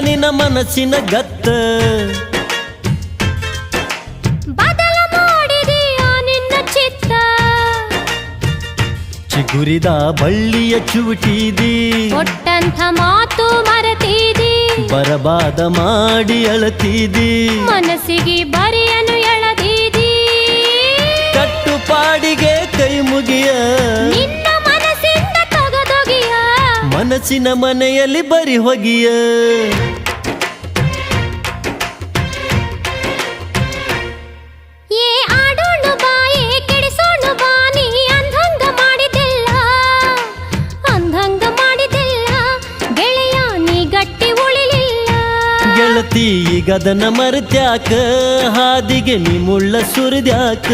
ನಿನ್ನ ಮನಸ್ಸಿನ ಗತ್ತ ಬದಲ ಮಾಡಿದೀಯ ನಿನ್ನ ಚಿತ್ತ ಚಿಗುರಿದ ಬಳ್ಳಿಯ ಚೂಟಿದಿ ಕೊಟ್ಟಂಥ ಮಾತು ಮರೆತಿದಿ ಬರಬಾದ ಮಾಡಿ ಅಳತಿದಿ ಮನಸ್ಸಿಗೆ ಬರಿಯನು ಎಳದಿದಿ ಕಟ್ಟುಪಾಡಿಗೆ ಕೈ ಮುಗಿಯ ನಿನ್ನ ಮನಸ್ಸಿಂದ ತೊಗದೊಗಿಯ ಮನಸ್ಸಿನ ಮನೆಯಲ್ಲಿ ಬರಿ ಹೊಗಿಯ ಏ ಆಡೋಣು ಬಾ ಏ ಕೆಡಿಸೋಣು ಬಾ ನೀ ಅಂದಂಗ ಮಾಡಿದೆಲ್ಲ ಅಂದಂಗ ಮಾಡಿದೆಲ್ಲ ಗೆಳೆಯ ನೀ ಗಟ್ಟಿ ಉಳಿಲಿಲ್ಲ ಗೆಳತಿ ಈಗದನ ಮರೆತ್ಯಾಕ ಹಾದಿಗೆ ನೀ ಮುಳ್ಳ ಸುರಿದ್ಯಾಕ